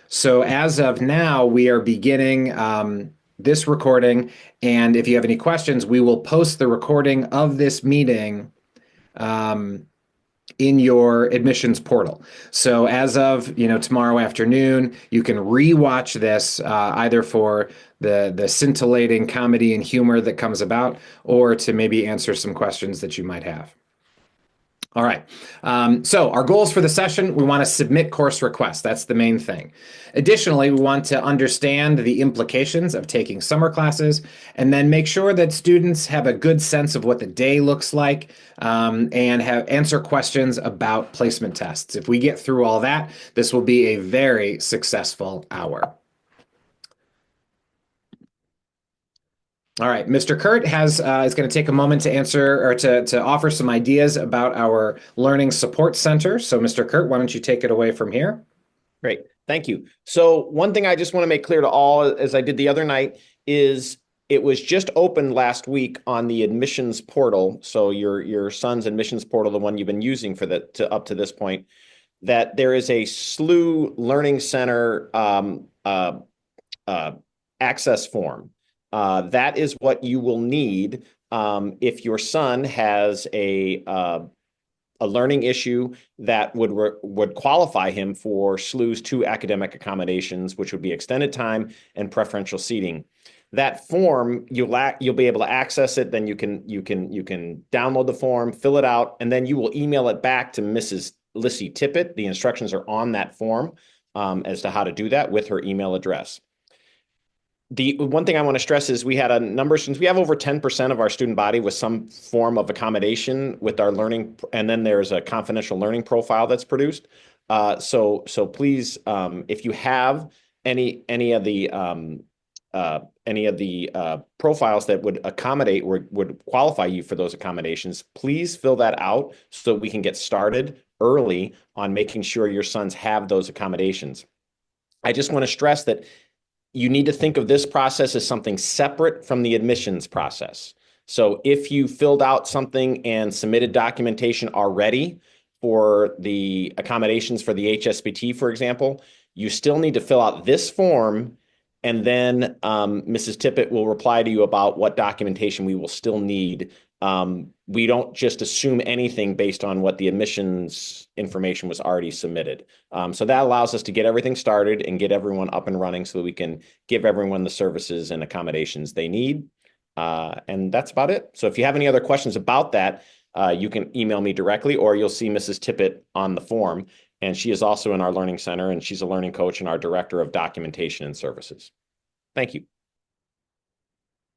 So as of now, we are beginning this recording, and if you have any questions, we will post the recording of this meeting um, in your admissions portal. So as of tomorrow afternoon, you can rewatch this either for the scintillating comedy and humor that comes about, or to maybe answer some questions that you might have. All right. So our goals for the session, we want to submit course requests. That's the main thing. Additionally, we want to understand the implications of taking summer classes and then make sure that students have a good sense of what the day looks like and answer questions about placement tests. If we get through all that, this will be a very successful hour. All right, Mr. Kurt is going to take a moment to answer or to offer some ideas about our Learning Support Center. So, Mr. Kurt, why don't you take it away from here? Great, thank you. So one thing I just want to make clear to all, as I did the other night, is it was just opened last week on the admissions portal. So your son's admissions portal, the one you've been using for up to this point, that there is a SLUH Learning Center access form. That is what you will need if your son has a learning issue that would qualify him for SLUH's 2 academic accommodations, which would be extended time and preferential seating. That form, you'll be able to access it. Then you can download the form, fill it out, and then you will email it back to Mrs. Lissy Tippett. The instructions are on that form as to how to do that with her email address. The one thing I want to stress is we had a number, since we have over 10% of our student body with some form of accommodation with our learning, and then there's a confidential learning profile that's produced. So please, if you have any of the profiles that would accommodate or would qualify you for those accommodations, please fill that out so we can get started early on making sure your sons have those accommodations. I just want to stress that you need to think of this process as something separate from the admissions process. So if you filled out something and submitted documentation already for the accommodations for the HSBT, for example, you still need to fill out this form, and then Mrs. Tippett will reply to you about what documentation we will still need. We don't just assume anything based on what the admissions information was already submitted. So that allows us to get everything started and get everyone up and running so that we can give everyone the services and accommodations they need. And that's about it. So if you have any other questions about that, you can email me directly, or you'll see Mrs. Tippett on the form. And she is also in our learning center, and she's a learning coach and our director of documentation and services. Thank you.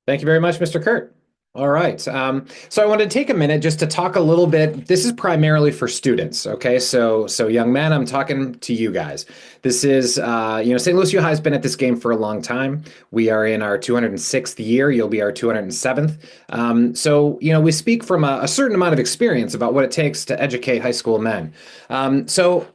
Thank you very much, Mr. Kurt. All right. So I wanted to take a minute just to talk a little bit. This is primarily for students. Okay. So young men, I'm talking to you guys. This is, St. Louis U High has been at this game for a long time. We are in our 206th year. You'll be our 207th. So we speak from a certain amount of experience about what it takes to educate high school men. So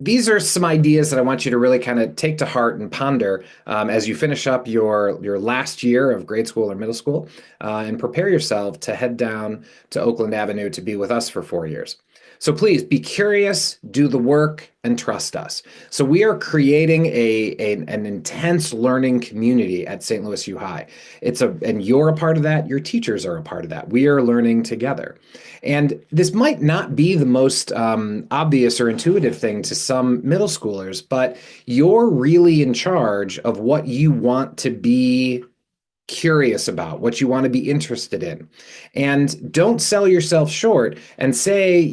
these are some ideas that I want you to really kind of take to heart and ponder as you finish up your last year of grade school or middle school and prepare yourself to head down to Oakland Avenue to be with us for 4 years. So please be curious, do the work, and trust us. So we are creating an intense learning community at St. Louis U High. And you're a part of that. Your teachers are a part of that. We are learning together. And this might not be the most obvious or intuitive thing to some middle schoolers, but you're really in charge of what you want to be curious about, what you want to be interested in. And don't sell yourself short and say,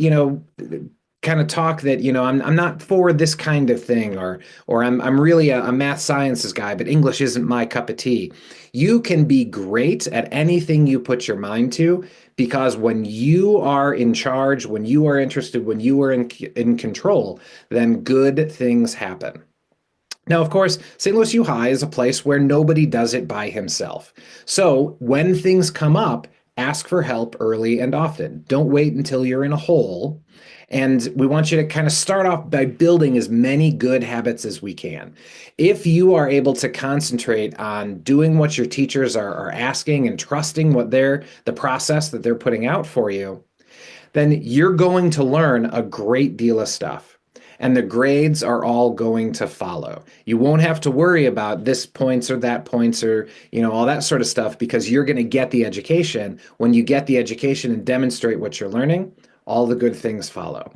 kind of talk that, I'm not for this kind of thing, or I'm really a math sciences guy, but English isn't my cup of tea. You can be great at anything you put your mind to, because when you are in charge, when you are interested, when you are in control, then good things happen. Now, of course, St. Louis U High is a place where nobody does it by himself. So when things come up, ask for help early and often. Don't wait until you're in a hole. And we want you to kind of start off by building as many good habits as we can. If you are able to concentrate on doing what your teachers are asking and trusting the process that they're putting out for you, then you're going to learn a great deal of stuff. and the grades are all going to follow. You won't have to worry about this points or that points or, all that sort of stuff because you're going to get the education. When you get the education and demonstrate what you're learning, all the good things follow.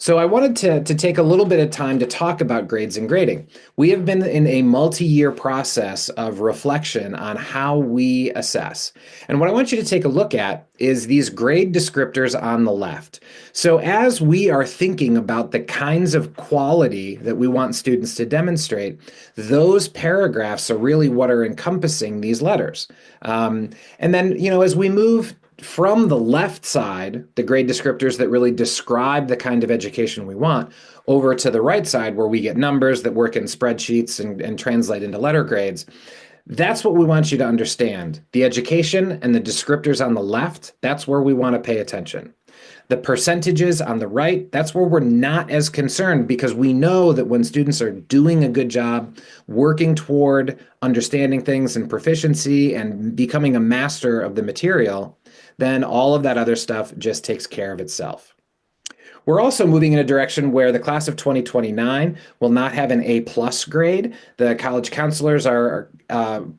So I wanted to take a little bit of time to talk about grades and grading. We have been in a multi-year process of reflection on how we assess. And what I want you to take a look at is these grade descriptors on the left. So as we are thinking about the kinds of quality that we want students to demonstrate, those paragraphs are really what are encompassing these letters. And then, as we move from the left side, the grade descriptors that really describe the kind of education we want, over to the right side where we get numbers that work in spreadsheets and translate into letter grades. That's what we want you to understand. The education and the descriptors on the left, that's where we want to pay attention. The percentages on the right, that's where we're not as concerned because we know that when students are doing a good job, working toward understanding things and proficiency and becoming a master of the material, then all of that other stuff just takes care of itself. We're also moving in a direction where the class of 2029 will not have an A plus grade. The college counselors are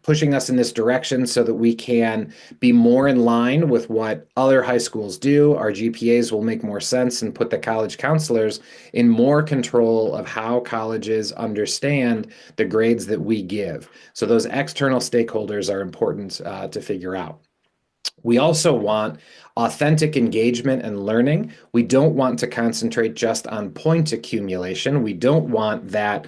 pushing us in this direction so that we can be more in line with what other high schools do. Our GPAs will make more sense and put the college counselors in more control of how colleges understand the grades that we give. So those external stakeholders are important to figure out. We also want authentic engagement and learning. We don't want to concentrate just on point accumulation. We don't want that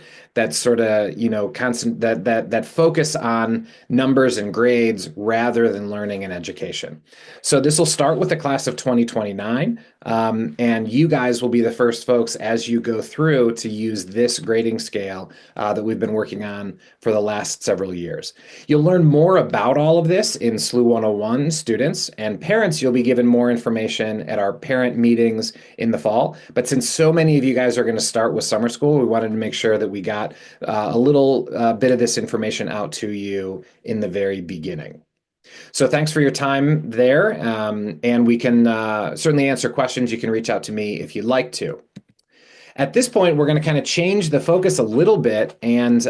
sort of, constant that focus on numbers and grades rather than learning and education. So this will start with the class of 2029, and you guys will be the first folks as you go through to use this grading scale that we've been working on for the last several years. You'll learn more about all of this in SLUH 101. Students and parents, you'll be given more information at our parent meetings in the fall. But since so many of you guys are going to start with summer school, we wanted to make sure that we got a little bit of this information out to you in the very beginning. So thanks for your time there. And we can certainly answer questions. You can reach out to me if you'd like to. At this point, we're going to kind of change the focus a little bit, and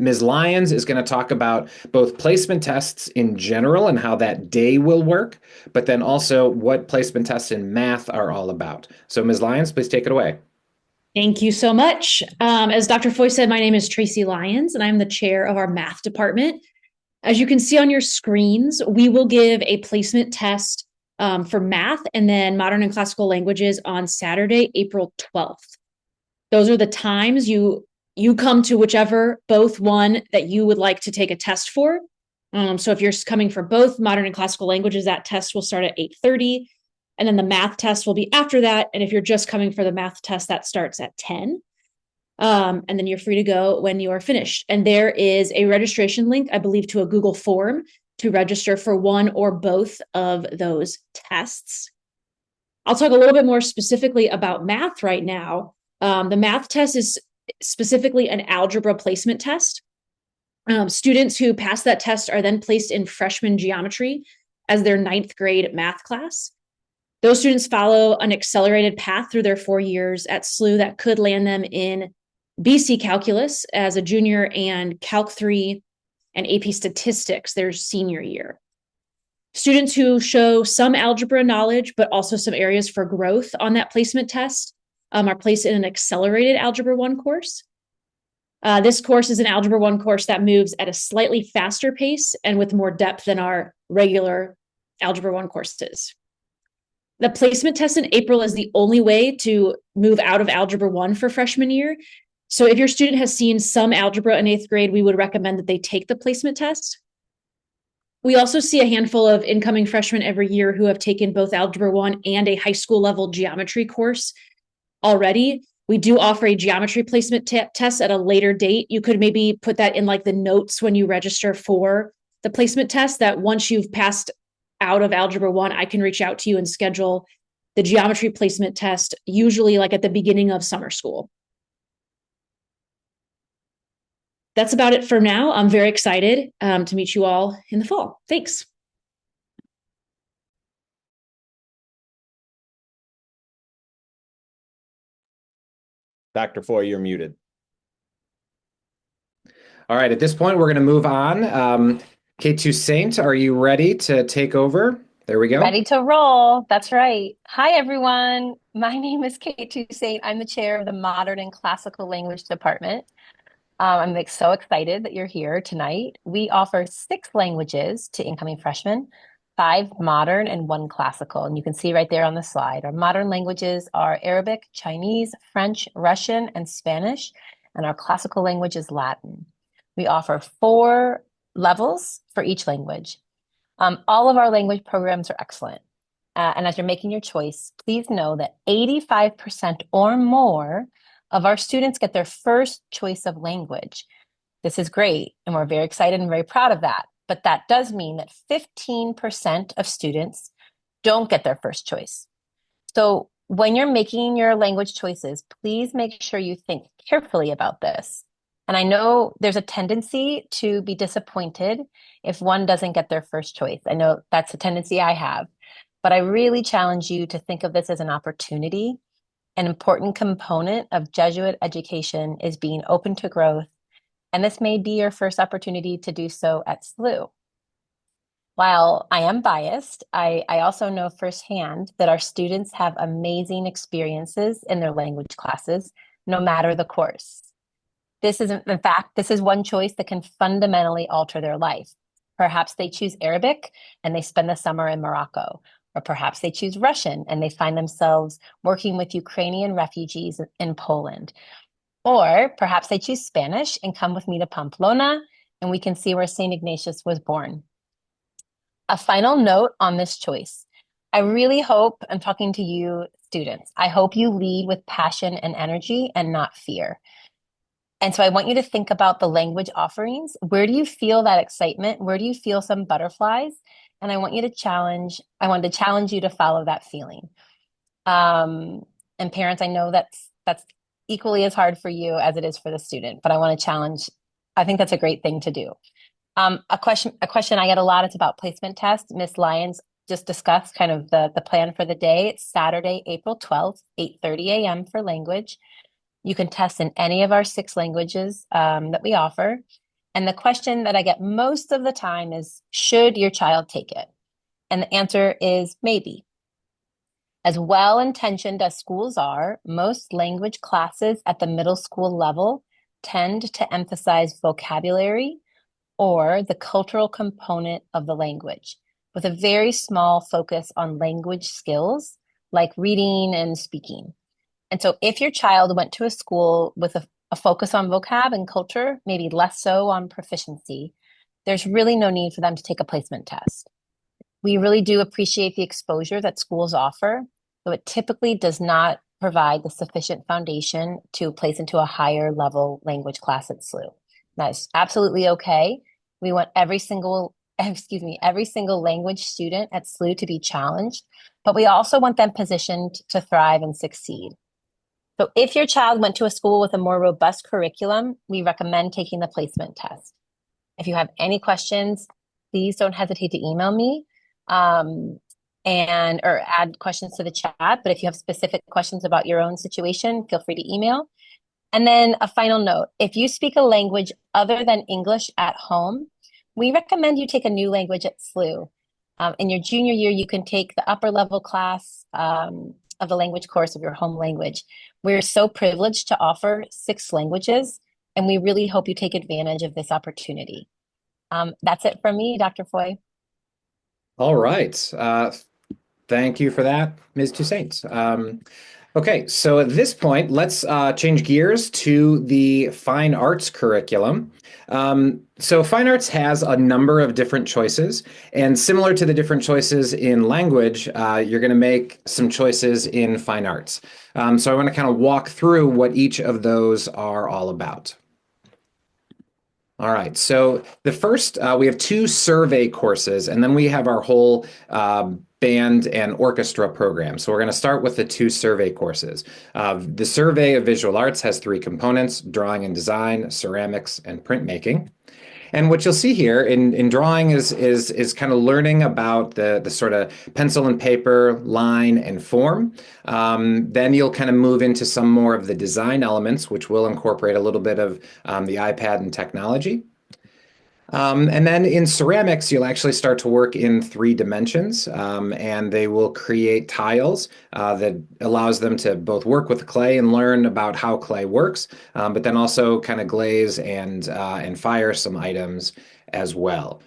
Ms. Lyons is going to talk about both placement tests in general and how that day will work, but then also what placement tests in math are all about. So Ms. Lyons, please take it away. Thank you so much. As Dr. Foy said, my name is Tracy Lyons, and I'm the chair of our math department. As you can see on your screens, we will give a placement test for math and then modern and classical languages on Saturday, April 12th. Those are the times you come to whichever both one that you would like to take a test for. So if you're coming for both modern and classical languages, that test will start at 8:30. And then the math test will be after that. And if you're just coming for the math test, that starts at 10. And then you're free to go when you are finished. And there is a registration link, I believe, to a Google form to register for one or both of those tests. I'll talk a little bit more specifically about math right now. The math test is specifically an algebra placement test. Students who pass that test are then placed in freshman geometry as their 9th grade math class. Those students follow an accelerated path through their 4 years at SLUH that could land them in BC Calculus as a junior and Calc 3 and AP Statistics their senior year. Students who show some algebra knowledge, but also some areas for growth on that placement test are placed in an accelerated Algebra 1 course. This course is an Algebra 1 course that moves at a slightly faster pace and with more depth than our regular Algebra 1 courses. The placement test in April is the only way to move out of Algebra 1 for freshman year. So if your student has seen some algebra in 8th grade, we would recommend that they take the placement test. We also see a handful of incoming freshmen every year who have taken both Algebra 1 and a high school level geometry course already. We do offer a geometry placement test at a later date. You could maybe put that in like the notes when you register for the placement test, that once you've passed out of Algebra 1, I can reach out to you and schedule the geometry placement test, usually like at the beginning of summer school. That's about it for now. I'm very excited to meet you all in the fall. Thanks. Dr. Foy, you're muted. All right, at this point, we're going to move on. K2 Saint, are you ready to take over? There we go. Ready to roll. That's right. Hi, everyone. My name is K2 Saint. I'm the chair of the Modern and Classical Language Department. I'm so excited that you're here tonight. We offer 6 languages to incoming freshmen, 5 modern and 1 classical. And you can see right there on the slide. Our modern languages are Arabic, Chinese, French, Russian, and Spanish. And our classical language is Latin. We offer 4 levels for each language. All of our language programs are excellent. And as you're making your choice, please know that 85% or more of our students get their first choice of language. This is great, and we're very excited and very proud of that. But that does mean that 15% of students don't get their first choice. So when you're making your language choices, please make sure you think carefully about this. And I know there's a tendency to be disappointed if one doesn't get their first choice. I know that's a tendency I have, but I really challenge you to think of this as an opportunity. An important component of Jesuit education is being open to growth, and this may be your first opportunity to do so at SLUH. While I am biased, I also know firsthand that our students have amazing experiences in their language classes, no matter the course. This is, in fact, this is one choice that can fundamentally alter their life. Perhaps they choose Arabic and they spend the summer in Morocco, or perhaps they choose Russian and they find themselves working with Ukrainian refugees in Poland. Or perhaps they choose Spanish and come with me to Pamplona, and we can see where St. Ignatius was born. A final note on this choice. I really hope, I'm talking to you students, I hope you lead with passion and energy and not fear. And so I want you to think about the language offerings. Where do you feel that excitement? Where do you feel some butterflies? And I want to challenge you to follow that feeling. And parents, I know that's equally as hard for you as it is for the student, but I want to challenge, I think that's a great thing to do. A question I get a lot is about placement tests. Miss Lyons just discussed kind of the plan for the day. It's Saturday, April 12th, 8:30 a.m. for language. You can test in any of our 6 languages that we offer. And the question that I get most of the time is, should your child take it? And the answer is maybe. As well-intentioned as schools are, most language classes at the middle school level tend to emphasize vocabulary or the cultural component of the language, with a very small focus on language skills like reading and speaking. And so if your child went to a school with a focus on vocab and culture, maybe less so on proficiency, there's really no need for them to take a placement test. We really do appreciate the exposure that schools offer, though it typically does not provide the sufficient foundation to place into a higher level language class at SLUH. That is absolutely okay. We want every single language student at SLUH to be challenged, but we also want them positioned to thrive and succeed. So if your child went to a school with a more robust curriculum, we recommend taking the placement test. If you have any questions, please don't hesitate to email me or add questions to the chat. But if you have specific questions about your own situation, feel free to email. And then a final note, if you speak a language other than English at home, we recommend you take a new language at SLUH. In your junior year, you can take the upper level class of the language course of your home language. We're so privileged to offer 6 languages, and we really hope you take advantage of this opportunity. That's it from me, Dr. Foy. All right. Thank you for that, Ms. Toussaint. Okay, so at this point, let's change gears to the fine arts curriculum. So fine arts has a number of different choices, and similar to the different choices in language, you're going to make some choices in fine arts. So I want to kind of walk through what each of those are all about. All right, so the first, we have 2 survey courses, and then we have our whole band and orchestra program. So we're going to start with the 2 survey courses. The Survey of Visual Arts has 3 components: drawing and design, ceramics, and printmaking. And what you'll see here in drawing is kind of learning about the sort of pencil and paper, line and form. Then you'll kind of move into some more of the design elements, which will incorporate a little bit of the iPad and technology. And then in ceramics, you'll actually start to work in 3 dimensions, and they will create tiles that allows them to both work with clay and learn about how clay works, but then also kind of glaze and fire some items as well.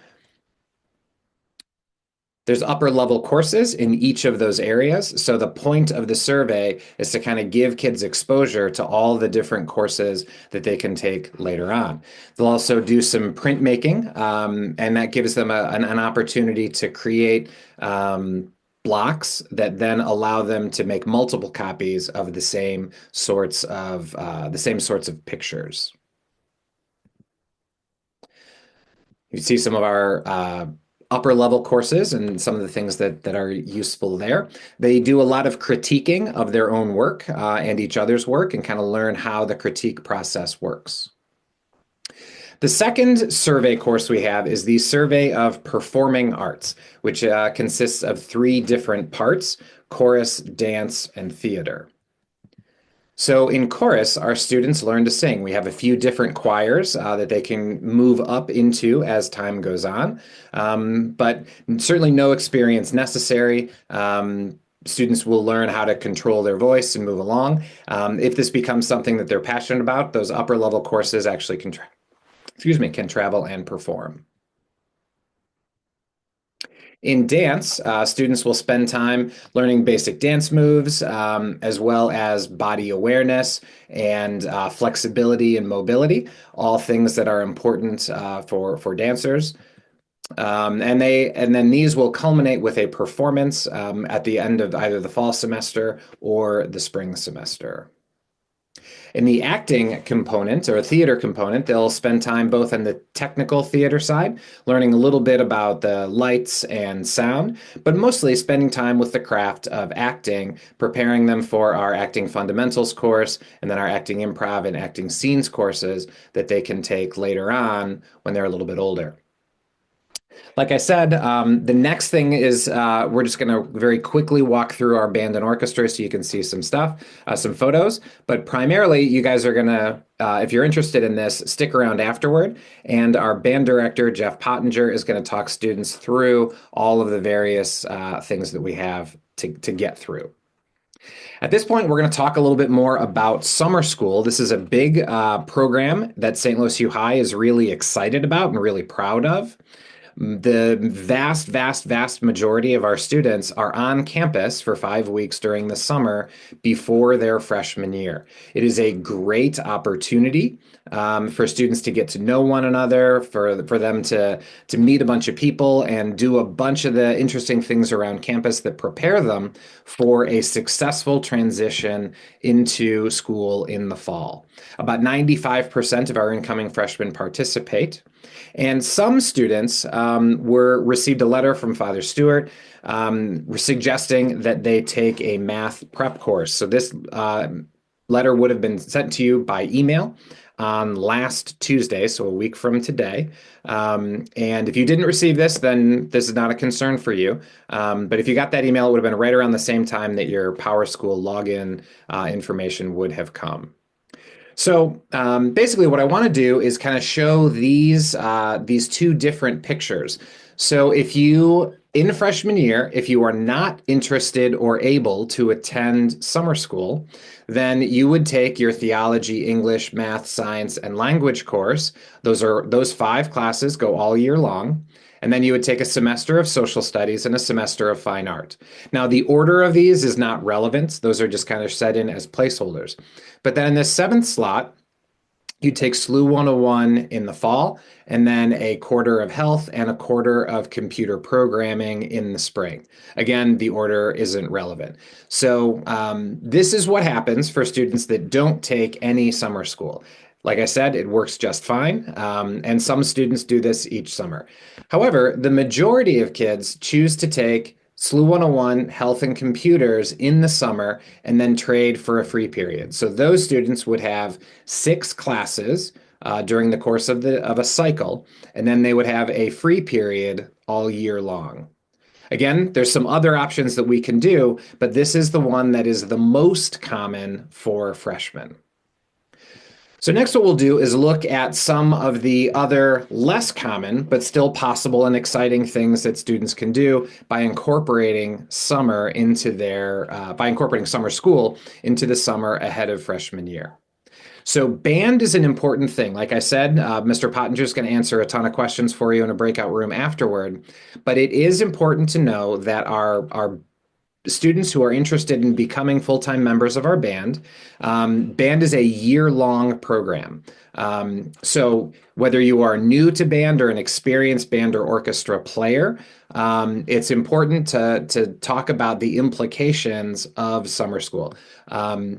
There's upper level courses in each of those areas. So the point of the survey is to kind of give kids exposure to all the different courses that they can take later on. They'll also do some printmaking, and that gives them an opportunity to create blocks that then allow them to make multiple copies of the same sorts of pictures. You see some of our upper level courses and some of the things that are useful there. They do a lot of critiquing of their own work and each other's work and kind of learn how the critique process works. The second survey course we have is the Survey of Performing Arts, which consists of 3 different parts: chorus, dance, and theater. So in chorus, our students learn to sing. We have a few different choirs that they can move up into as time goes on, but certainly no experience necessary. Students will learn how to control their voice and move along. If this becomes something that they're passionate about, those upper level courses actually can travel and perform. In dance, students will spend time learning basic dance moves, as well as body awareness and flexibility and mobility, all things that are important for dancers. And then these will culminate with a performance at the end of either the fall semester or the spring semester. In the acting component or theater component, they'll spend time both on the technical theater side, learning a little bit about the lights and sound, but mostly spending time with the craft of acting, preparing them for our acting fundamentals course, and then our acting improv and acting scenes courses that they can take later on when they're a little bit older. Like I said, the next thing is we're just going to very quickly walk through our band and orchestra so you can see some stuff, some photos. But primarily, you guys are going to, if you're interested in this, stick around afterward. And our band director, Jeff Pottinger, is going to talk students through all of the various things that we have to get through. At this point, we're going to talk a little bit more about summer school. This is a big program that St. Louis U High is really excited about and really proud of. The vast majority of our students are on campus for 5 weeks during the summer before their freshman year. It is a great opportunity for students to get to know one another, for them to meet a bunch of people and do a bunch of the interesting things around campus that prepare them for a successful transition into school in the fall. About 95% of our incoming freshmen participate. And some students received a letter from Father Stewart suggesting that they take a math prep course. So this letter would have been sent to you by email on last Tuesday, so a week from today. And if you didn't receive this, then this is not a concern for you. But if you got that email, it would have been right around the same time that your Power School login information would have come. So basically what I want to do is kind of show these 2 different pictures. So in freshman year, if you are not interested or able to attend summer school, then you would take your theology, English, math, science, and language course. Those 5 classes go all year long. And then you would take a semester of social studies and a semester of fine art. Now, the order of these is not relevant. Those are just kind of set in as placeholders. But then in the 7th slot, you take SLUH 101 in the fall, and then a quarter of health and a quarter of computer programming in the spring. Again, the order isn't relevant. So this is what happens for students that don't take any summer school. Like I said, it works just fine, and some students do this each summer. However, the majority of kids choose to take SLUH 101, Health and Computers in the summer, and then trade for a free period. So those students would have 6 classes during the course of a cycle, and then they would have a free period all year long. Again, there's some other options that we can do, but this is the one that is the most common for freshmen. So next what we'll do is look at some of the other less common, but still possible and exciting things that students can do by incorporating summer school into the summer ahead of freshman year. So band is an important thing. Like I said, Mr. Pottinger is going to answer a ton of questions for you in a breakout room afterward. But it is important to know that our students who are interested in becoming full-time members of our band, band is a year-long program. So whether you are new to band or an experienced band or orchestra player, it's important to talk about the implications of summer school,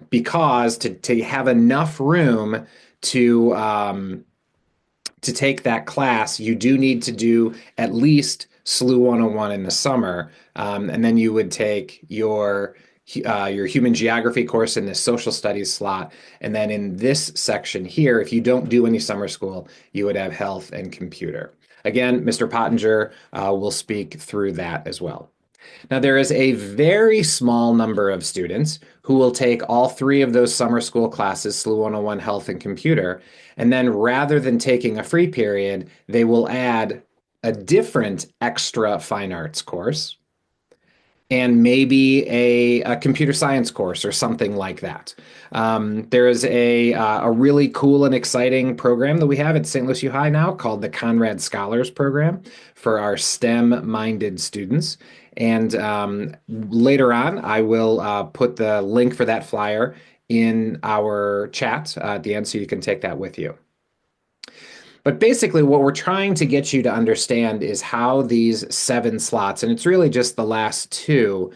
because to have enough room to take that class, you do need to do at least SLUH 101 in the summer, and then you would take your human geography course in this social studies slot. And then in this section here, if you don't do any summer school, you would have health and computer. Again, Mr. Pottinger will speak through that as well. Now, there is a very small number of students who will take all three of those summer school classes, SLUH 101, Health, and Computer, and then rather than taking a free period, they will add a different extra fine arts course and maybe a computer science course or something like that. There is a really cool and exciting program that we have at St. Louis U High now called the Conrad Scholars Program for our STEM-minded students. And later on, I will put the link for that flyer in our chat at the end so you can take that with you. But basically, what we're trying to get you to understand is how these 7 slots, and it's really just the last 2,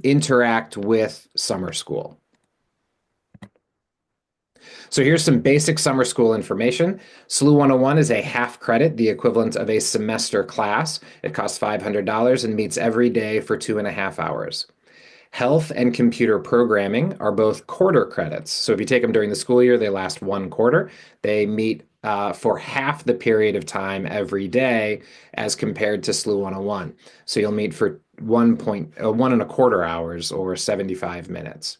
interact with summer school. So here's some basic summer school information. SLUH 101 is a half credit, the equivalent of a semester class. It costs $500 and meets every day for 2.5 hours. Health and computer programming are both quarter credits. So if you take them during the school year, they last 1 quarter. They meet for half the period of time every day as compared to SLUH 101. So you'll meet for 1.25 hours or 75 minutes.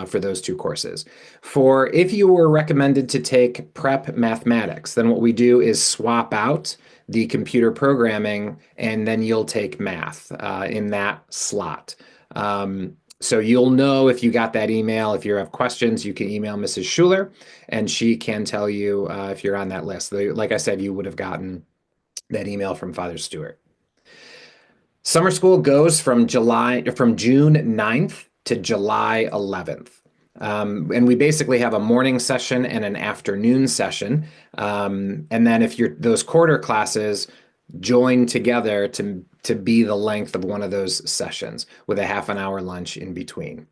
For those 2 courses. For if you were recommended to take prep mathematics, then what we do is swap out the computer programming and then you'll take math in that slot. So you'll know if you got that email. If you have questions, you can email Mrs. Schuler and she can tell you if you're on that list. Like I said, you would have gotten that email from Father Stewart. Summer school goes from June 9th to July 11th. And we basically have a morning session and an afternoon session. And then if those quarter classes join together to be the length of one of those sessions with a half an hour lunch in between.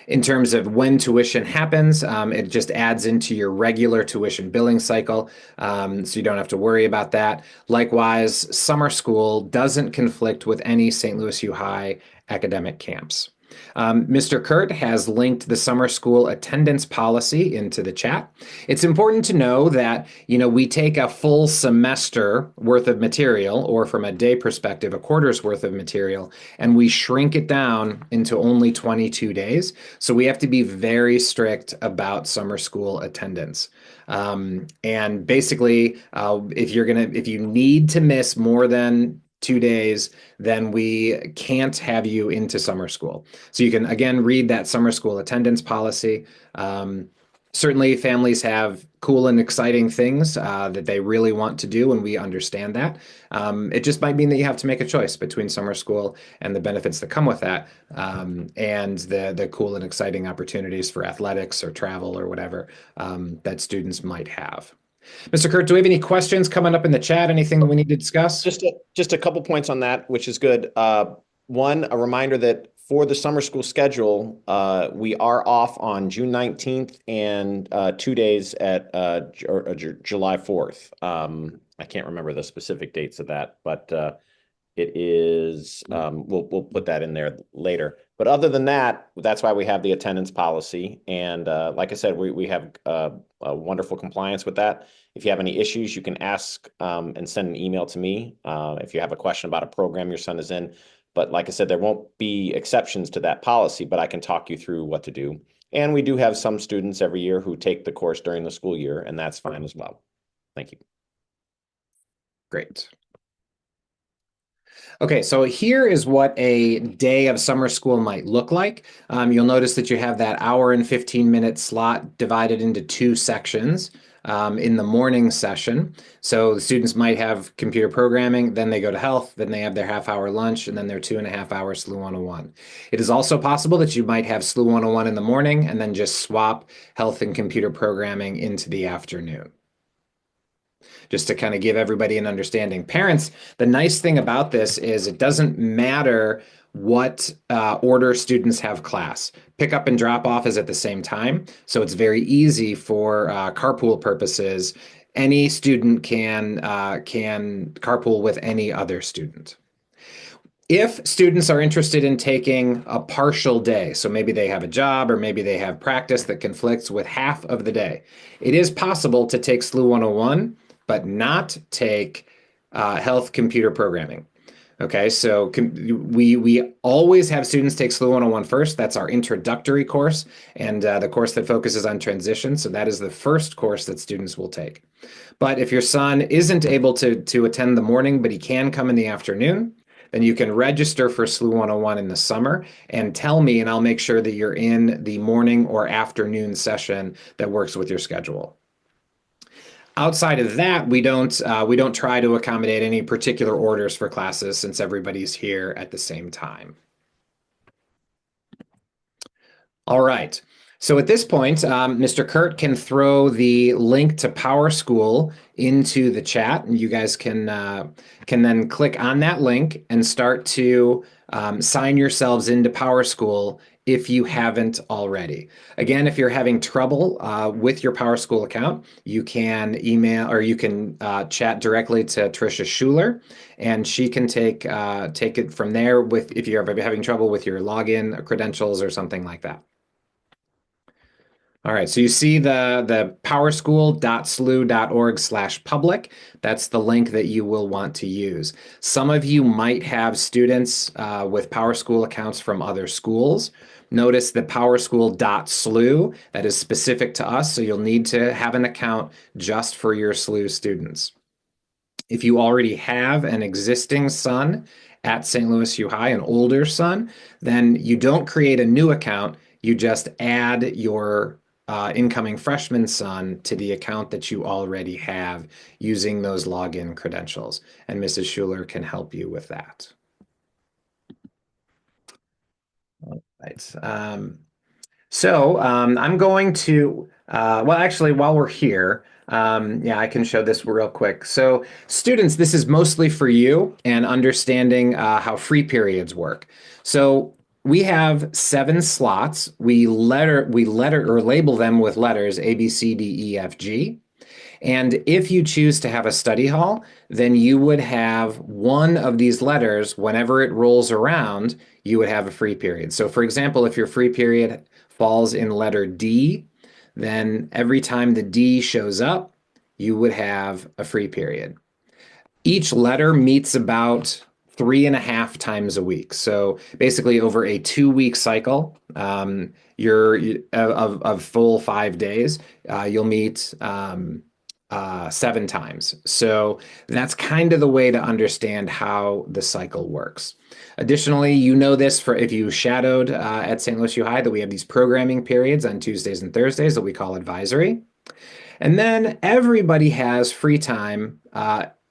In terms of when tuition happens, it just adds into your regular tuition billing cycle, so you don't have to worry about that. Likewise, summer school doesn't conflict with any St. Louis U High academic camps. Mr. Kurt has linked the summer school attendance policy into the chat. It's important to know that, we take a full semester worth of material, or from a day perspective, a quarter's worth of material, and we shrink it down into only 22 days. So we have to be very strict about summer school attendance. And basically, if you need to miss more than 2 days, then we can't have you into summer school. So you can, again, read that summer school attendance policy. Certainly, families have cool and exciting things that they really want to do, and we understand that. It just might mean that you have to make a choice between summer school and the benefits that come with that, and the cool and exciting opportunities for athletics or travel or whatever that students might have. Mr. Kurt, do we have any questions coming up in the chat? Anything that we need to discuss? Just a couple points on that, which is good. One, a reminder that for the summer school schedule, we are off on June 19th and 2 days at July 4th. I can't remember the specific dates of that, but it is, we'll put that in there later. But other than that, that's why we have the attendance policy. And like I said, we have a wonderful compliance with that. If you have any issues, you can ask and send an email to me if you have a question about a program your son is in. But like I said, there won't be exceptions to that policy, but I can talk you through what to do. And we do have some students every year who take the course during the school year, and that's fine as well. Thank you. Great. Okay, so here is what a day of summer school might look like. You'll notice that you have that hour and 15-minute slot divided into two sections in the morning session. So the students might have computer programming, then they go to health, then they have their half-hour lunch, and then their 2.5-hour SLU 101. It is also possible that you might have SLU 101 in the morning and then just swap health and computer programming into the afternoon, just to kind of give everybody an understanding. Parents, the nice thing about this is it doesn't matter what order students have class. Pick up and drop off is at the same time, so it's very easy for carpool purposes. Any student can carpool with any other student. If students are interested in taking a partial day, so maybe they have a job or maybe they have practice that conflicts with half of the day, it is possible to take SLU 101, but not take health computer programming. Okay, so we always have students take SLU 101 first. That's our introductory course and the course that focuses on transition. So that is the first course that students will take. But if your son isn't able to attend the morning, but he can come in the afternoon, then you can register for SLU 101 in the summer and tell me, and I'll make sure that you're in the morning or afternoon session that works with your schedule. Outside of that, we don't try to accommodate any particular orders for classes since everybody's here at the same time. All right. So at this point, Mr. Kurt can throw the link to PowerSchool into the chat, and you guys can then click on that link and start to sign yourselves into PowerSchool if you haven't already. Again, if you're having trouble with your PowerSchool account, you can email or you can chat directly to Tricia Schuler, and she can take it from there with if you're having trouble with your login credentials or something like that. All right, so you see the powerschool.slu.org/public. That's the link that you will want to use. Some of you might have students with PowerSchool accounts from other schools. Notice the powerschool.slu, that is specific to us, so you'll need to have an account just for your SLU students. If you already have an existing son at St. Louis U High, an older son, then you don't create a new account, you just add your incoming freshman son to the account that you already have using those login credentials. And Mrs. Schuler can help you with that. All right. I'm going to, well, actually, while we're here, yeah, I can show this real quick. So students, this is mostly for you and understanding how free periods work. So we have 7 slots. We label them with letters A, B, C, D, E, F, G. And if you choose to have a study hall, then you would have one of these letters whenever it rolls around, you would have a free period. So for example, if your free period falls in letter D, then every time the D shows up, you would have a free period. Each letter meets about 3.5 times a week. So basically over a 2-week cycle, of full 5 days, you'll meet 7 times. So that's kind of the way to understand how the cycle works. Additionally, you know this for if you shadowed at St. Louis U High that we have these programming periods on Tuesdays and Thursdays that we call advisory. And then everybody has free time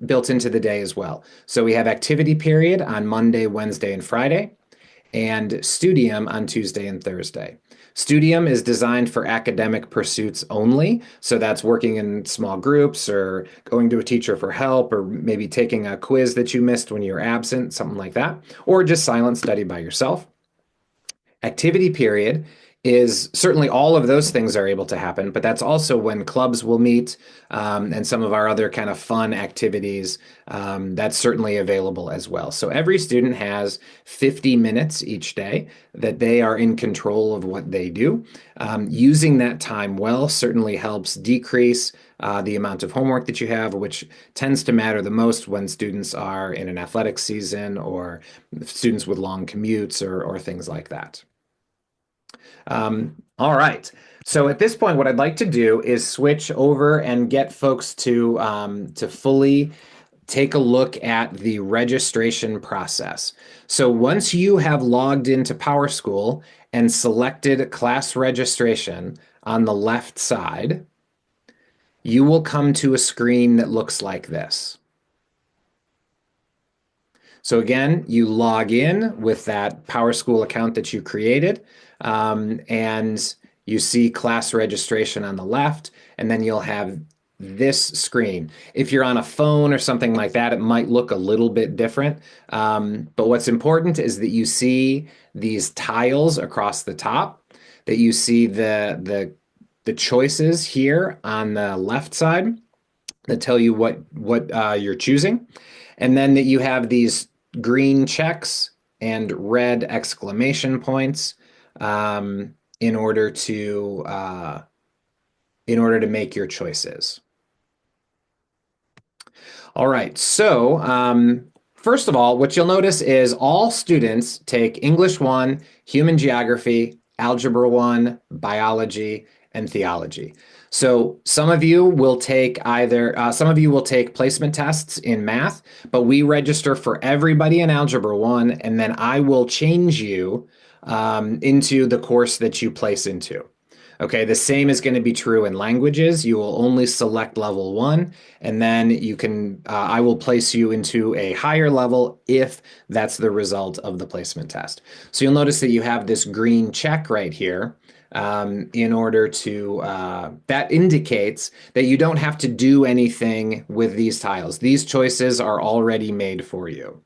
built into the day as well. So we have activity period on Monday, Wednesday, and Friday, and Studium on Tuesday and Thursday. Studium is designed for academic pursuits only. So that's working in small groups or going to a teacher for help or maybe taking a quiz that you missed when you were absent, something like that, or just silent study by yourself. Activity period is certainly all of those things are able to happen, but that's also when clubs will meet, and some of our other kind of fun activities. That's certainly available as well. So every student has 50 minutes each day that they are in control of what they do. Using that time well certainly helps decrease the amount of homework that you have, which tends to matter the most when students are in an athletic season or students with long commutes or things like that. All right. So at this point, what I'd like to do is switch over and get folks to fully take a look at the registration process. So once you have logged into PowerSchool and selected class registration on the left side, you will come to a screen that looks like this. So again, you log in with that PowerSchool account that you created, and you see class registration on the left, and then you'll have this screen. If you're on a phone or something like that, it might look a little bit different. But what's important is that you see these tiles across the top, that you see the choices here on the left side that tell you what you're choosing, and then that you have these green checks and red exclamation points in order to make your choices. All right, so first of all, what you'll notice is all students take English 1, Human Geography, Algebra 1, Biology, and Theology. So some of you will take placement tests in math, but we register for everybody in Algebra 1, and then I will change you into the course that you place into. Okay, the same is going to be true in languages. You will only select level 1, and then I will place you into a higher level if that's the result of the placement test. So you'll notice that you have this green check right here in order to, that indicates that you don't have to do anything with these tiles. These choices are already made for you.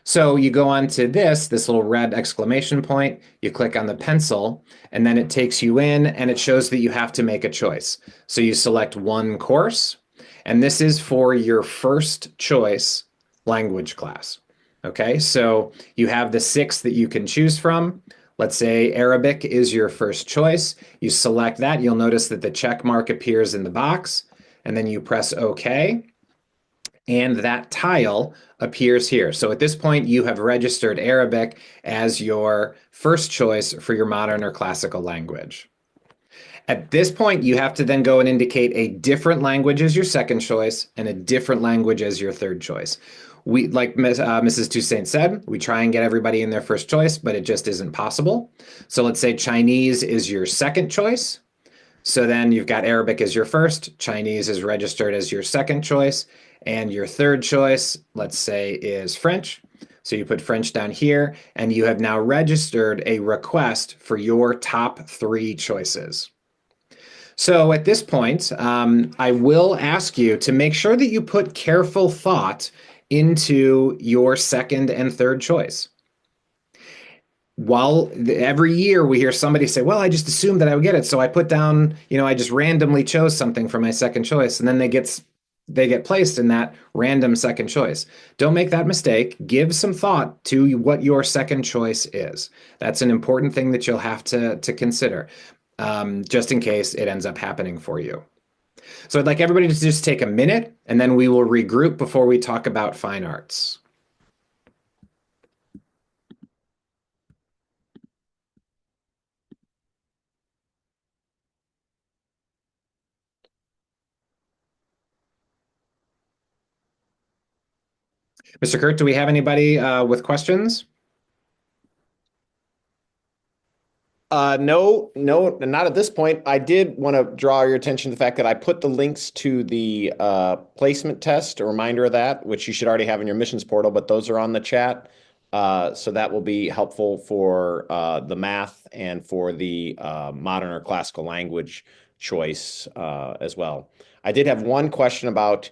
So you go on to this little red exclamation point, you click on the pencil, and then it takes you in and it shows that you have to make a choice. So you select one course, and this is for your first choice language class. Okay, so you have the 6 that you can choose from. Let's say Arabic is your first choice. You select that, you'll notice that the check mark appears in the box, and then you press OK, and that tile appears here. So at this point, you have registered Arabic as your first choice for your modern or classical language. At this point, you have to then go and indicate a different language as your second choice and a different language as your third choice. We, like Mrs. Toussaint said, we try and get everybody in their first choice, but it just isn't possible. So let's say Chinese is your second choice. So then you've got Arabic as your first, Chinese is registered as your second choice, and your third choice, let's say, is French. So you put French down here, and you have now registered a request for your top 3 choices. So at this point, I will ask you to make sure that you put careful thought into your second and third choice. While every year we hear somebody say, well, I just assumed that I would get it. So I put down, I just randomly chose something for my second choice. And then they get placed in that random second choice. Don't make that mistake. Give some thought to what your second choice is. That's an important thing that you'll have to consider, just in case it ends up happening for you. So I'd like everybody to just take a minute, and then we will regroup before we talk about fine arts. Mr. Kurt, do we have anybody with questions? No, not at this point. I did want to draw your attention to the fact that I put the links to the placement test, a reminder of that, which you should already have in your missions portal, but those are on the chat. So that will be helpful for the math and for the modern or classical language choice as well. I did have one question about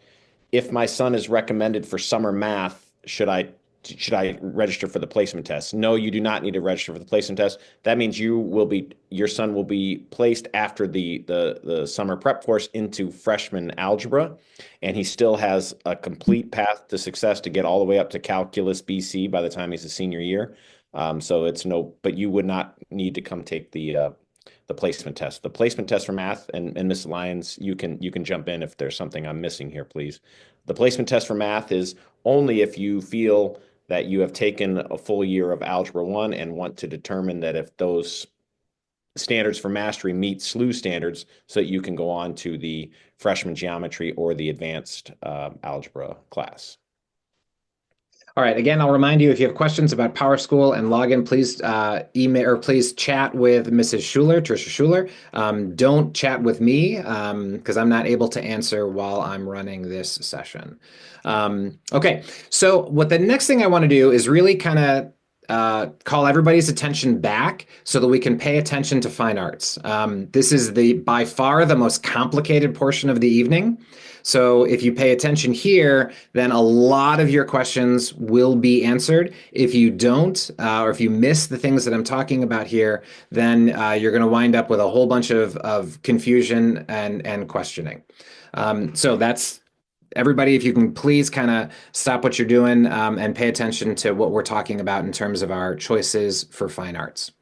if my son is recommended for summer math, should I should I register for the placement test? No, you do not need to register for the placement test. That means your son will be placed after the summer prep course into freshman algebra, and he still has a complete path to success to get all the way up to calculus BC by the time he's a senior year. So it's no, but you would not need to come take the placement test. The placement test for math, and Ms. Lyons, you can jump in if there's something I'm missing here, please. The placement test for math is only if you feel that you have taken a full year of Algebra 1 and want to determine that if those standards for mastery meet SLUH standards so that you can go on to the freshman geometry or the advanced algebra class. All right. Again, I'll remind you, if you have questions about PowerSchool and login, please email or please chat with Mrs. Schuler, Tricia Schuler. Don't chat with me because I'm not able to answer while I'm running this session. Okay. So what the next thing I want to do is really kind of call everybody's attention back so that we can pay attention to fine arts. This is by far the most complicated portion of the evening. So if you pay attention here, then a lot of your questions will be answered. If you don't, or if you miss the things that I'm talking about here, then you're going to wind up with a whole bunch of confusion and questioning. So that's everybody, if you can please kind of stop what you're doing and pay attention to what we're talking about in terms of our choices for fine arts.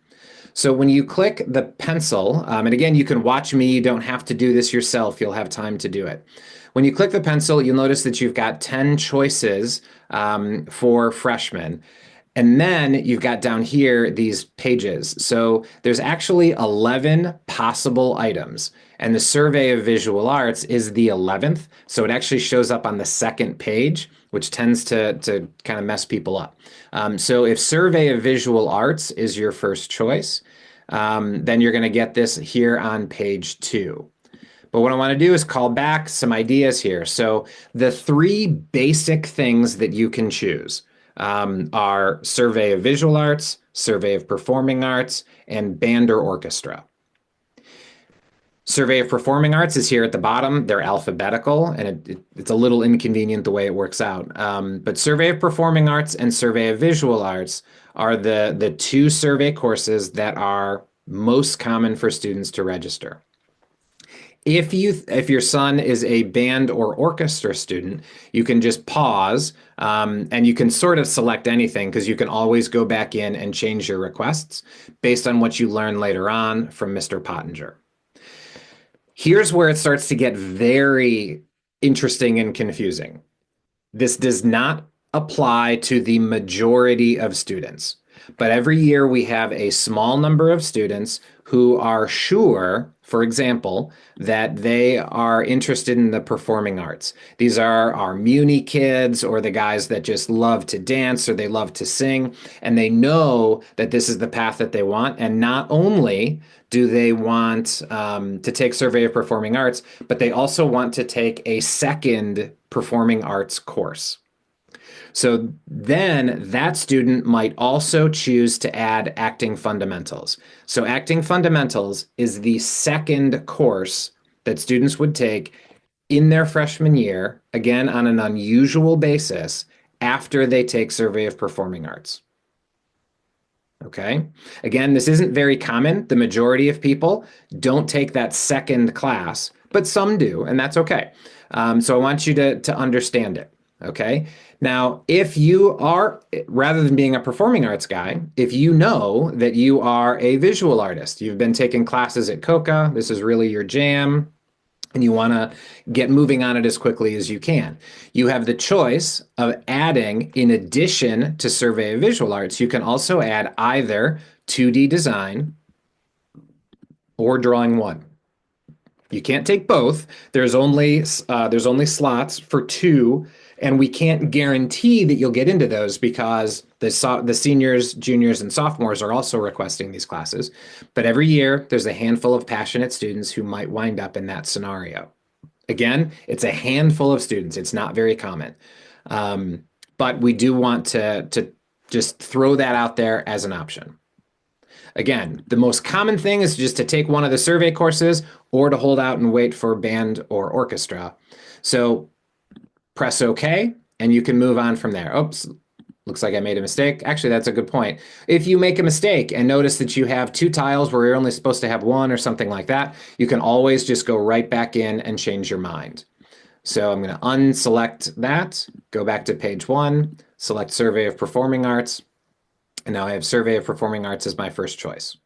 So when you click the pencil, and again, you can watch me, you don't have to do this yourself, you'll have time to do it. When you click the pencil, you'll notice that you've got 10 choices for freshmen. And then you've got down here these pages. So there's actually 11 possible items. And the survey of visual arts is the 11th. So it actually shows up on the second page, which tends to kind of mess people up. So if survey of visual arts is your first choice, then you're going to get this here on page 2. But what I want to do is call back some ideas here. So the 3 basic things that you can choose are survey of visual arts, survey of performing arts, and band or orchestra. Survey of performing arts is here at the bottom. They're alphabetical, and it's a little inconvenient the way it works out. But survey of performing arts and survey of visual arts are the 2 survey courses that are most common for students to register. If your son is a band or orchestra student, you can just pause and you can sort of select anything because you can always go back in and change your requests based on what you learn later on from Mr. Pottinger. Here's where it starts to get very interesting and confusing. This does not apply to the majority of students, but every year we have a small number of students who are sure, for example, that they are interested in the performing arts. These are our Muni kids or the guys that just love to dance or they love to sing, and they know that this is the path that they want. And not only do they want to take survey of performing arts, but they also want to take a second performing arts course. So then that student might also choose to add acting fundamentals. So acting fundamentals is the second course that students would take in their freshman year, again, on an unusual basis, after they take survey of performing arts. Okay. Again, this isn't very common. The majority of people don't take that second class, but some do, and that's okay. So I want you to understand it. Okay. Now, if you are, rather than being a performing arts guy, if you know that you are a visual artist, you've been taking classes at COCA, this is really your jam, and you want to get moving on it as quickly as you can, you have the choice of adding, in addition to survey of visual arts, you can also add either 2D design or drawing 1. You can't take both. There's only slots for 2. And we can't guarantee that you'll get into those because the seniors, juniors, and sophomores are also requesting these classes. But every year, there's a handful of passionate students who might wind up in that scenario. Again, it's a handful of students. It's not very common. But we do want to just throw that out there as an option. Again, the most common thing is just to take one of the survey courses or to hold out and wait for band or orchestra. So press OK, and you can move on from there. Oops, looks like I made a mistake. Actually, that's a good point. If you make a mistake and notice that you have two tiles where you're only supposed to have one or something like that, you can always just go right back in and change your mind. So I'm going to unselect that, go back to page 1, select Survey of Performing Arts, and now I have Survey of Performing Arts as my first choice.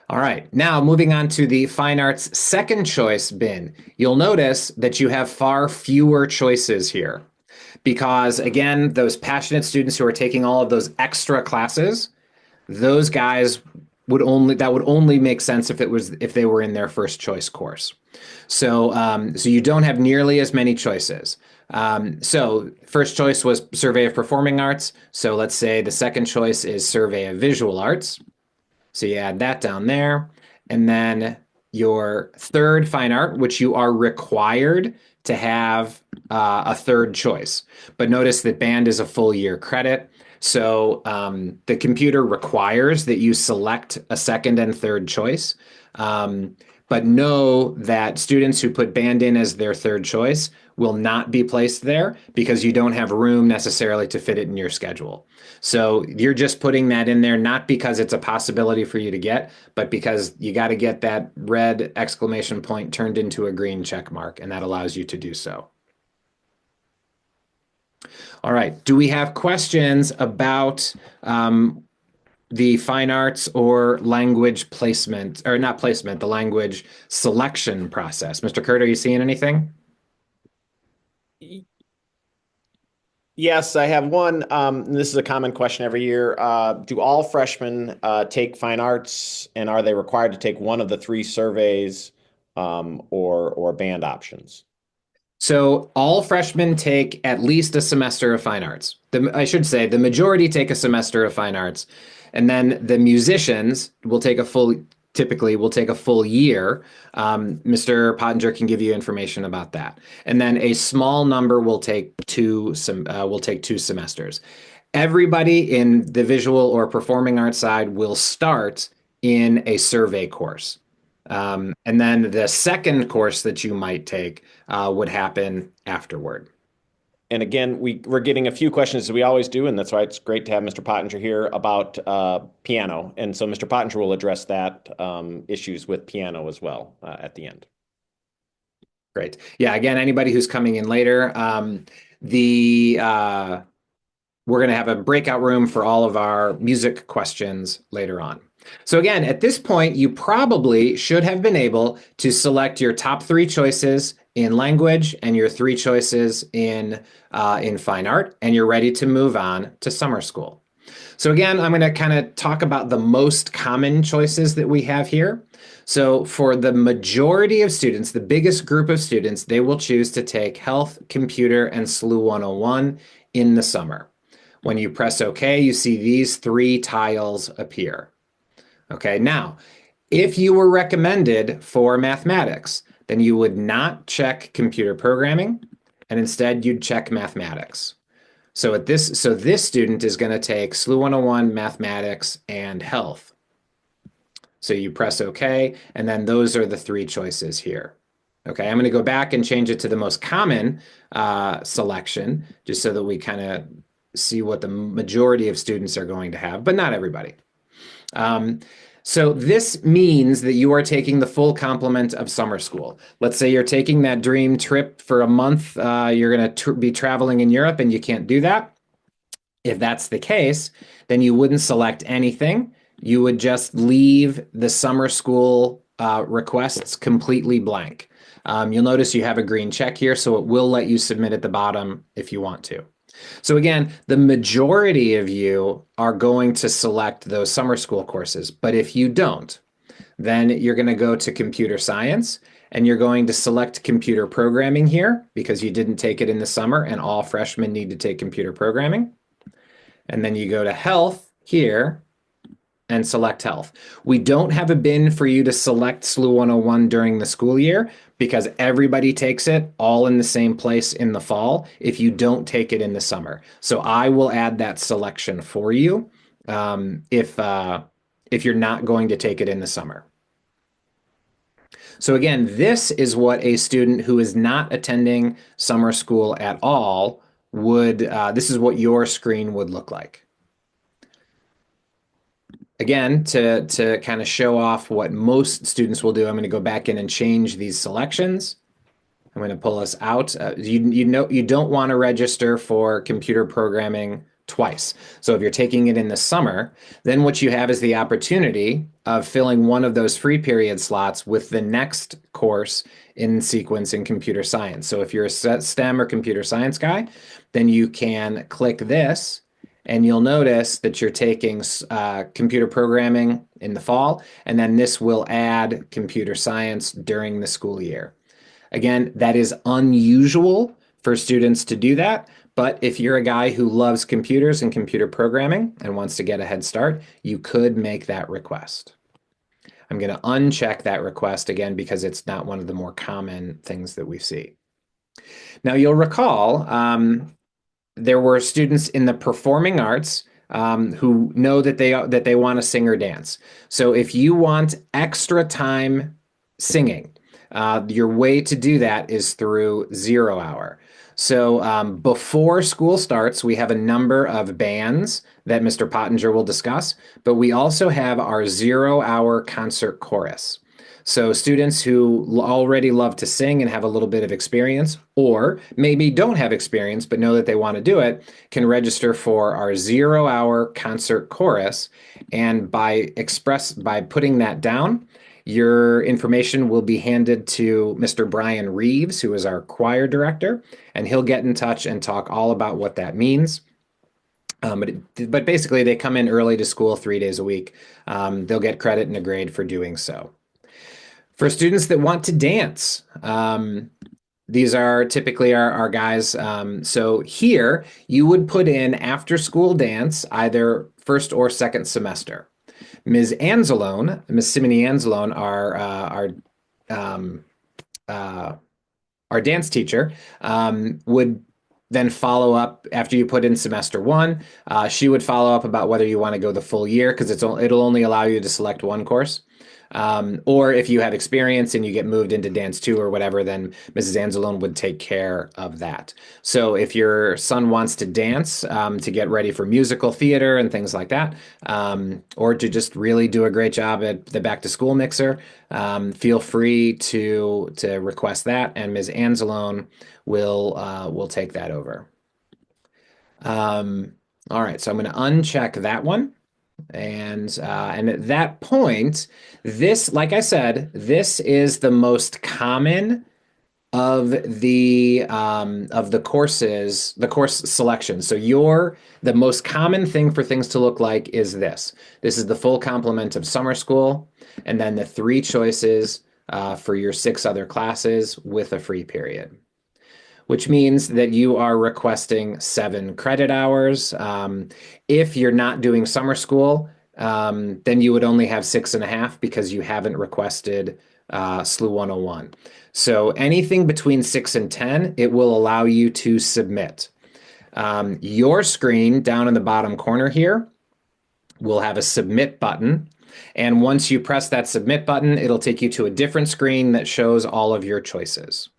All right, now moving on to the Fine Arts second choice bin. You'll notice that you have far fewer choices here because, again, those passionate students who are taking all of those extra classes, those guys would only make sense if they were in their first choice course. So you don't have nearly as many choices. So first choice was Survey of Performing Arts. So let's say the second choice is Survey of Visual Arts. So you add that down there. And then your third fine art, which you are required to have a third choice. But notice that band is a full year credit. So the computer requires that you select a second and third choice. But know that students who put band in as their third choice will not be placed there because you don't have room necessarily to fit it in your schedule. So you're just putting that in there, not because it's a possibility for you to get, but because you got to get that red exclamation point turned into a green check mark, and that allows you to do so. All right. Do we have questions about the fine arts or language placement, or not placement, the language selection process? Mr. Kurt, are you seeing anything? Yes, I have one. This is a common question every year. Do all freshmen take fine arts, and are they required to take one of the three surveys or band options? So all freshmen take at least a semester of fine arts. I should say the majority take a semester of fine arts, and then the musicians typically will take a full year. Mr. Pottinger can give you information about that. And then a small number will take two semesters. Everybody in the visual or performing arts side will start in a survey course. And then the second course that you might take would happen afterward. And again, we're getting a few questions as we always do, and that's why it's great to have Mr. Pottinger here about piano. And so Mr. Pottinger will address that issues with piano as well at the end. Great. Yeah, again, anybody who's coming in later, we're going to have a breakout room for all of our music questions later on. So again, at this point, you probably should have been able to select your top three choices in language and your three choices in fine art, and you're ready to move on to summer school. So again, I'm going to kind of talk about the most common choices that we have here. So for the majority of students, the biggest group of students, they will choose to take health, computer, and SLUH 101 in the summer. When you press OK, you see these three tiles appear. Okay, now, if you were recommended for mathematics, then you would not check computer programming, and instead you'd check mathematics. So this student is going to take SLUH 101, mathematics, and health. So you press OK, and then those are the three choices here. Okay, I'm going to go back and change it to the most common selection, just so that we kind of see what the majority of students are going to have, but not everybody. So this means that you are taking the full complement of summer school. Let's say you're taking that dream trip for a month. You're going to be traveling in Europe and you can't do that. If that's the case, then you wouldn't select anything. You would just leave the summer school requests completely blank. You'll notice you have a green check here, so it will let you submit at the bottom if you want to. So again, the majority of you are going to select those summer school courses, but if you don't, then you're going to go to computer science and you're going to select computer programming here because you didn't take it in the summer and all freshmen need to take computer programming. And then you go to health here and select health. We don't have a bin for you to select SLUH 101 during the school year because everybody takes it all in the same place in the fall if you don't take it in the summer. So I will add that selection for you if you're not going to take it in the summer. So again, this is what a student who is not attending summer school at all this is what your screen would look like. Again, to kind of show off what most students will do, I'm going to go back in and change these selections. I'm going to pull us out. You don't want to register for computer programming twice. So if you're taking it in the summer, then what you have is the opportunity of filling one of those free period slots with the next course in sequence in computer science. So if you're a STEM or computer science guy, then you can click this and you'll notice that you're taking computer programming in the fall, and then this will add computer science during the school year. Again, that is unusual for students to do that, but if you're a guy who loves computers and computer programming and wants to get a head start, you could make that request. I'm going to uncheck that request again because it's not one of the more common things that we see. Now, you'll recall there were students in the performing arts who know that they want to sing or dance. So if you want extra time singing, your way to do that is through 0 hour. So before school starts, we have a number of bands that Mr. Pottinger will discuss, but we also have our 0 hour concert chorus. So students who already love to sing and have a little bit of experience, or maybe don't have experience but know that they want to do it, can register for our 0 hour concert chorus. And by putting that down, your information will be handed to Mr. Brian Reeves, who is our choir director, and he'll get in touch and talk all about what that means. But basically, they come in early to school 3 days a week. They'll get credit and a grade for doing so. For students that want to dance, these are typically our guys. So here, you would put in after school dance, either first or second semester. Ms. Anzalone, Ms. Simony Anzalone, our dance teacher, would then follow up after you put in semester one. She would follow up about whether you want to go the full year because it'll only allow you to select one course. Or if you have experience and you get moved into dance two or whatever, then Mrs. Anzalone would take care of that. So if your son wants to dance to get ready for musical theater and things like that, or to just really do a great job at the back to school mixer, feel free to request that, and Ms. Anzalone will take that over. All right, so I'm going to uncheck that one. And at that point, this, like I said, this is the most common of the courses, the course selection. So the most common thing for things to look like is this. This is the full complement of summer school, and then the 3 choices for your 6 other classes with a free period, which means that you are requesting 7 credit hours. If you're not doing summer school, then you would only have 6.5 because you haven't requested SLUH 101. So anything between 6 and 10, it will allow you to submit. Your screen down in the bottom corner here will have a submit button. And once you press that submit button, it'll take you to a different screen that shows all of your choices.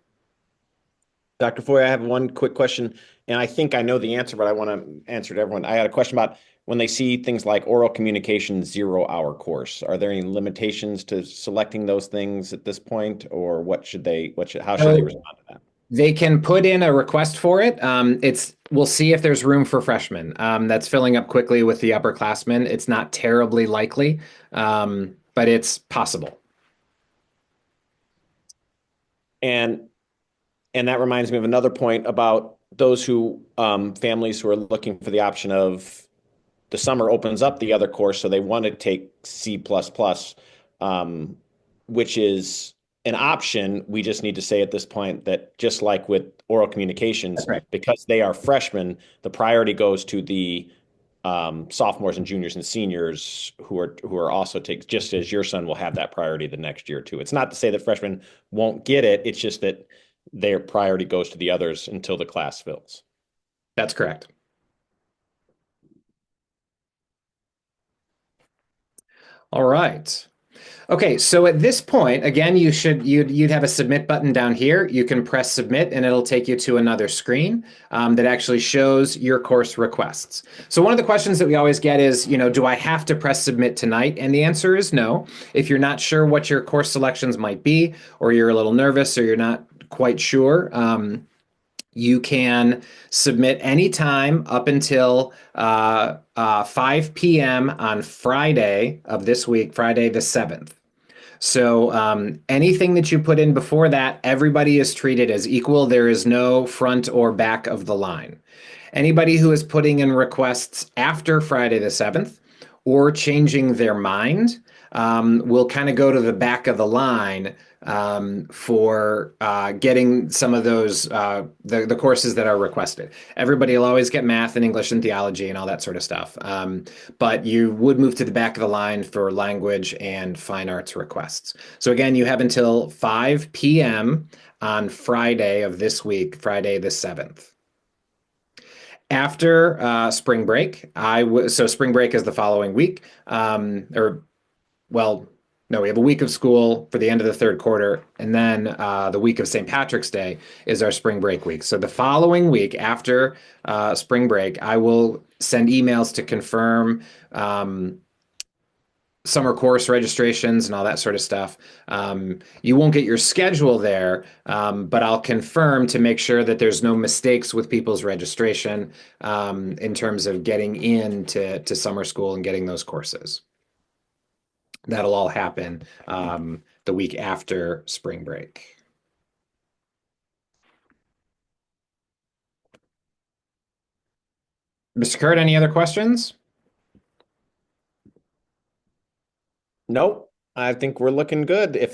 Dr. Foy, I have one quick question, and I think I know the answer, but I want to answer to everyone. I had a question about when they see things like oral communication 0 hour course. Are there any limitations to selecting those things at this point, or how should they respond to that? They can put in a request for it. We'll see if there's room for freshmen. That's filling up quickly with the upperclassmen. It's not terribly likely, but it's possible. And that reminds me of another point about those families who are looking for the option of the summer opens up the other course, so they want to take C++, which is an option. We just need to say at this point that just like with oral communications, Right. because they are freshmen, the priority goes to the sophomores and juniors and seniors who are also just as your son will have that priority the next year too. It's not to say that freshmen won't get it. It's just that their priority goes to the others until the class fills. That's correct. All right. Okay, so at this point, again, you'd have a submit button down here. You can press submit, and it'll take you to another screen that actually shows your course requests. So one of the questions that we always get is, do I have to press submit tonight? And the answer is no. If you're not sure what your course selections might be, or you're a little nervous, or you're not quite sure, you can submit anytime up until 5 p.m. on Friday of this week, Friday the 7th. So anything that you put in before that, everybody is treated as equal. There is no front or back of the line. Anybody who is putting in requests after Friday the 7th or changing their mind will kind of go to the back of the line for getting some of those the courses that are requested. Everybody will always get math and English and theology and all that sort of stuff. But you would move to the back of the line for language and fine arts requests. So again, you have until 5 p.m. on Friday of this week, Friday the 7th. After spring break, so spring break is the following week, well, no, we have a week of school for the end of the third quarter, and then the week of St. Patrick's Day is our spring break week. So the following week after spring break, I will send emails to confirm summer course registrations and all that sort of stuff. You won't get your schedule there, but I'll confirm to make sure that there's no mistakes with people's registration in terms of getting into summer school and getting those courses. That'll all happen the week after spring break. Mr. Kurt, any other questions? Nope. I think we're looking good. If